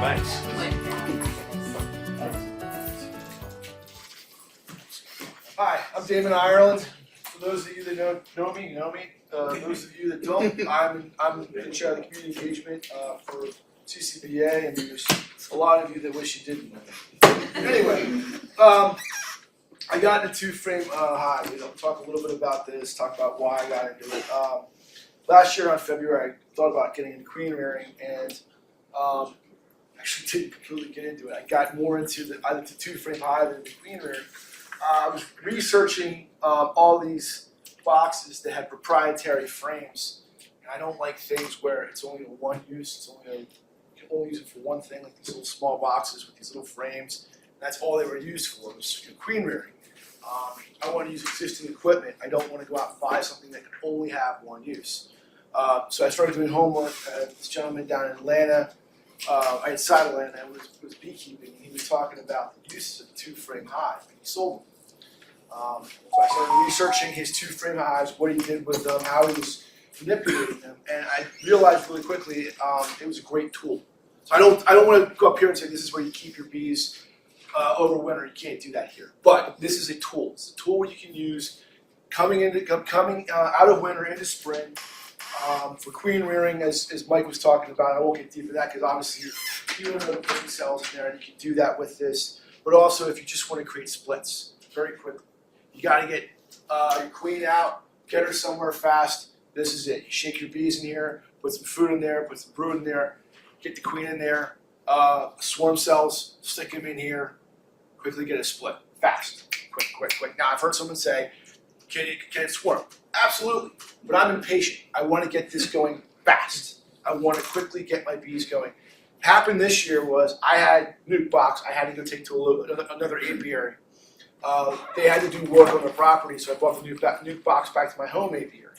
Nice. Hi, I'm Damon, Ireland. For those of you that know me, you know me. Those of you that don't, I'm in charge of the community engagement for CCBA, and there's a lot of you that wish you didn't know me. Anyway, I got into two-frame hive. I'll talk a little bit about this, talk about why I got into it. Last year on February, I thought about getting into queen rearing, and actually didn't completely get into it. I got more into either the two-frame hive and the queen rearing. I was researching all these boxes that had proprietary frames, and I don't like things where it's only a one use. It's only you can only use it for one thing, like these little small boxes with these little frames. And that's all they were used for, was queen rearing. I want to use existing equipment. I don't want to go out and buy something that can only have one use. So I started doing homework. This gentleman down in Atlanta, outside Atlanta, was beekeeping. And he was talking about the uses of the two-frame hive, and he sold them. So I started researching his two-frame hives, what he did with them, how he was manipulating them, and I realized really quickly it was a great tool. So I don't want to go up here and say this is where you keep your bees over winter. You can't do that here. But this is a tool. It's a tool where you can use coming out of winter into spring for queen rearing, as Mike was talking about. I won't get deep into that because obviously you don't know the queen cells in there, and you can do that with this. But also if you just want to create splits very quickly. You got to get your queen out, get her somewhere fast. This is it. You shake your bees in here, put some food in there, put some brood in there, get the queen in there, swarm cells, stick them in here, quickly get a split. Fast. Quick. Now, I've heard someone say, can it swarm? Absolutely. But I'm impatient. I want to get this going fast. I want to quickly get my bees going. What happened this year was I had nuke box I had to go take to another apiary. They had to do work on the property, so I brought the nuke box back to my home apiary.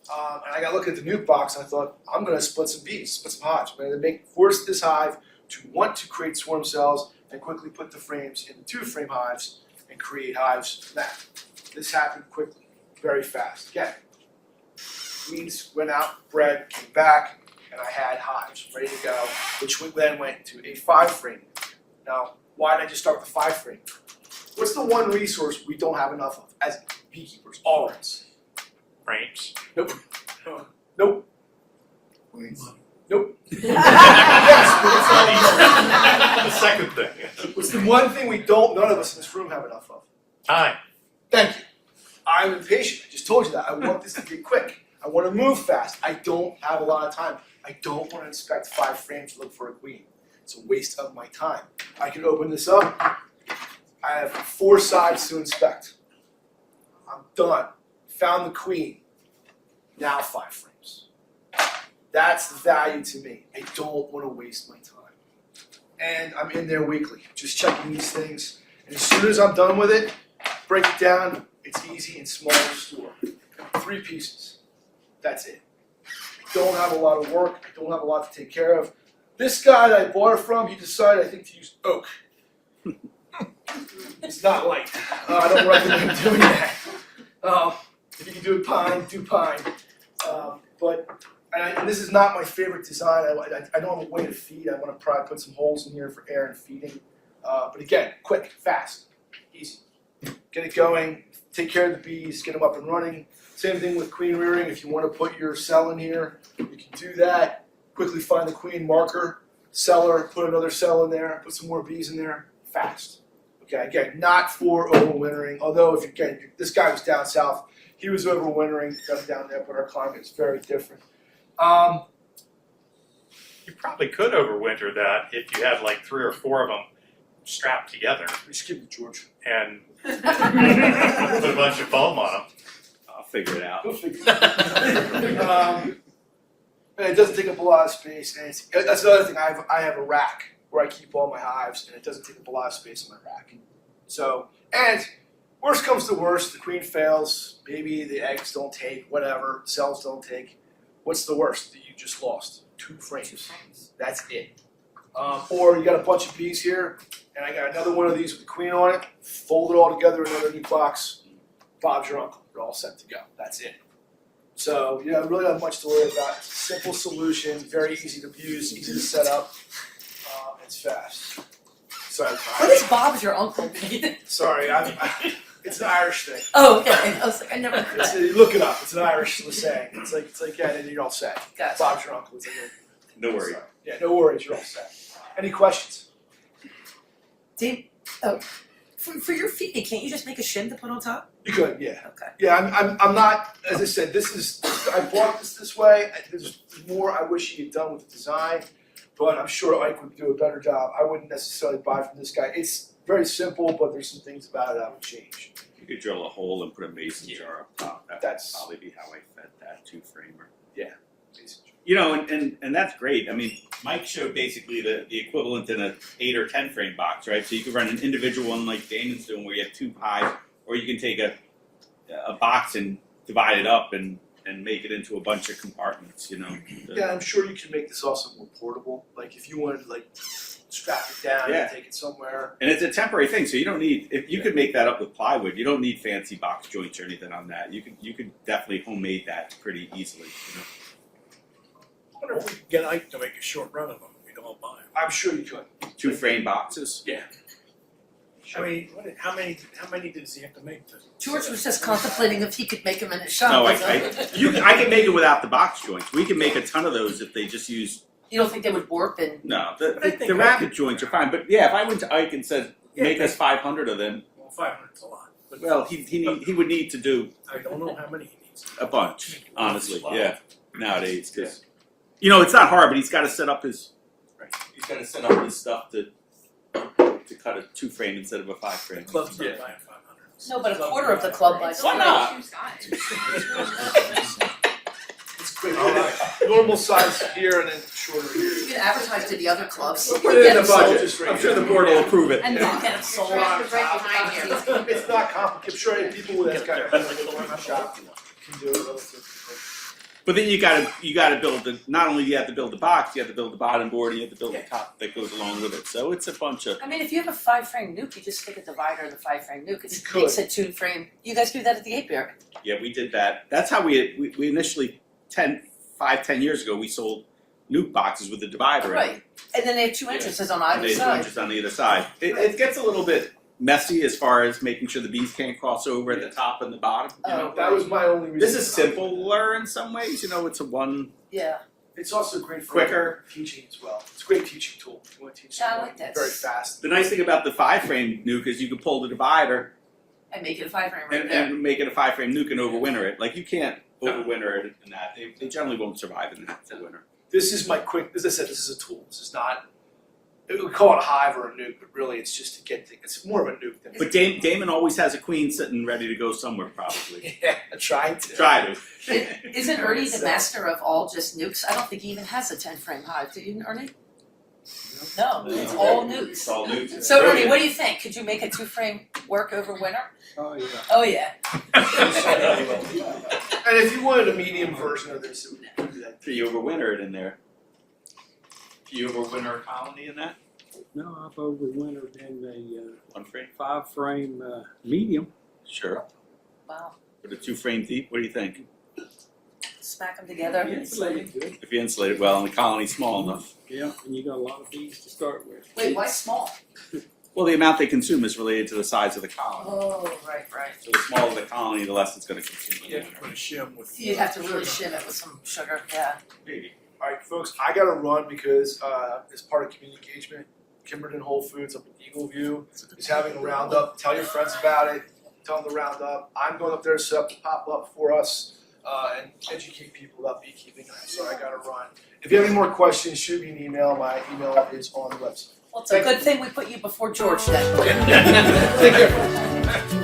And I got looking at the nuke box, and I thought, I'm going to split some bees, split some hives. I'm going to force this hive to want to create swarm cells and quickly put the frames in the two-frame hives and create hives from that. This happened quickly, very fast. Again, queens went out, bred, came back, and I had hives ready to go, which then went to a 5-frame. Now, why did I just start with a 5-frame? What's the one resource we don't have enough of as beekeepers? Always. Frames. Nope. Nope. Wings. Nope. The second thing. What's the one thing none of us in this room have enough of? Time. Thank you. I'm impatient. I just told you that. I want this to be quick. I want to move fast. I don't have a lot of time. I don't want to inspect 5 frames to look for a queen. It's a waste of my time. I can open this up. I have 4 sides to inspect. I'm done. Found the queen. Now 5 frames. That's the value to me. I don't want to waste my time. And I'm in there weekly, just checking these things. And as soon as I'm done with it, break it down. It's easy and small to store. 3 pieces. That's it. I don't have a lot of work. I don't have a lot to take care of. This guy that I bought it from, he decided, I think, to use oak. It's not light. I don't recommend doing that. If you can do pine, do pine. And this is not my favorite design. I don't have a way to feed. I want to probably put some holes in here for air and feeding. But again, quick, fast, easy. Get it going, take care of the bees, get them up and running. Same thing with queen rearing. If you want to put your cell in here, you can do that. Quickly find the queen marker, cellar, put another cell in there, put some more bees in there, fast. Okay, again, not for overwintering, although this guy was down south, he was overwintering, got down there, but our climate is very different. You probably could overwinter that if you had like 3 or 4 of them strapped together Just give it to George. and put a bunch of foam on them. I'll figure it out. Go figure it out. And it doesn't take up a lot of space, and that's another thing. I have a rack where I keep all my hives, and it doesn't take up a lot of space on my rack. So, and worst comes to worst, the queen fails, maybe the eggs don't take, whatever, cells don't take. What's the worst that you just lost? 2 frames. That's it. Or you got a bunch of bees here, and I got another one of these with the queen on it, fold it all together in another new box, Bob's your uncle. You're all set to go. That's it. So, really not much to worry about. It's a simple solution, very easy to use, easy to set up. It's fast. Sorry, What is Bob's your uncle? sorry. It's an Irish thing. Oh, okay. I was like, I never heard that. Look it up. It's an Irish saying. It's like yeah, and then you're all set. Gotcha. Bob's your uncle. It's like, No worries. sorry. Yeah, no worries. You're all set. Any questions? Dave, for your feet, can't you just make a shim to put on top? You could, yeah. Okay. Yeah, I'm not. As I said, I bought this way. There's more I wish he had done with the design, but I'm sure Ike would do a better job. I wouldn't necessarily buy from this guy. It's very simple, but there's some things about it I would change. You could drill a hole and put a mason jar up top. That would probably be how I fed that two-framer. You know, and that's great. I mean, Mike showed basically the equivalent in an 8 or 10 frame box, right? So you could run an individual one like Damon's doing where you have 2 pies, or you can take a box and divide it up and make it into a bunch of compartments, you know. Yeah, I'm sure you can make this also more portable. Like if you wanted to like strap it down and take it somewhere. And it's a temporary thing, so you don't need, if you could make that up with plywood, you don't need fancy box joints or anything on that. You could definitely homemade that pretty easily, you know. I wonder if we could get Ike to make a short run of them. We'd all buy them. I'm sure you could. 2 frame boxes. Yeah. I mean, how many does he have to make? George was just contemplating if he could make them in his shop. No, I can make it without the box joints. We can make a ton of those if they just use. You don't think they would warp and? No, But I think the rabbit joints are fine. But yeah, if I went to Ike and said, make us 500 of them, Well, 500's a lot. But well, he would need to do I don't know how many he needs. a bunch, honestly. Yeah, nowadays, because you know it's not hard, but he's got to set up his. He's got to set up his stuff to cut a 2 frame instead of a 5 frame. The club's not buying 500. No, but a quarter of the club buys. Why not? It's quick. Normal size here and then shorter here. You can advertise to the other clubs. Put it in the Get 'em sold. budget. Just right I'm sure the here. board will approve it. And then get them sold. Right behind you. It's not complicated. I'm sure people with that kind of shop can do it relatively quick. But then you gotta build the. Not only do you have to build the box, you have to build the bottom board, and you have to build the top that goes along with it. So it's a bunch of. I mean, if you have a 5 frame nuke, you just stick a divider in the 5 frame nuke. You It could. makes it 2 frame. You guys do that at the apiary. Yeah, we did that. That's how we initially 10 years ago we sold nuke boxes with the divider. in Right. them. And then they have 2 entrances on And either they had 2 side. inches on either side. It gets a little bit messy as far as making sure the bees can't cross over at the top and the bottom. You know, That was my only reason. this is simpler in some ways. You know, it's a one. Yeah. It's also great for Quicker. teaching as well. It's a great teaching tool. If you want to teach Yeah, I someone like that. very fast. The nice thing about the 5 frame nuke is you can pull the divider And make it a 5 frame right there. and make it a 5 frame nuke and overwinter it. Like you can't overwinter it in that. They generally won't survive in that for winter. This is my quick. As I said, this is a tool. This is not. We call it a hive or a nuke, but really it's just to get things. It's more of a nuke than. But Damon always has a queen sitting ready to go somewhere, probably. Yeah, trying to. Try to. Isn't Ernie the master of all just nukes? I don't think he even has a 10 frame hive. Do you, Ernie? No, it's all nukes. It's all nukes. So Ernie, what do you think? Could you make a 2 frame work over winter? Oh, yeah. Oh yeah. And if you wanted a medium version of this, it would do that. Do you overwinter it in there? Do you overwinter a colony in that? No, I've overwintered in a 1 frame? 5 frame medium. Sure. Wow. With a 2 frame deep, what do you think? Smack them together. Insulated good. If you insulate it well and the colony's small enough. Yeah, and you got a lot of bees to start with. Wait, why small? Well, the amount they consume is related to the size of the colony. Oh, right. So the smaller the colony, the less it's going to consume. You have to put a shim with. You'd have to really shim it with some sugar. Yeah. Maybe. All right, folks, I got to run because as part of community engagement, Kimberton Whole Foods up in Eagle View is having a roundup. Tell your friends about it. Tell them to round up. I'm going up there to set up the pop up for us and educate people about beekeeping. So I got to run. If you have any more questions, shoot me an email. My email is on the website. Well, it's a good thing we put you before George then. Take care.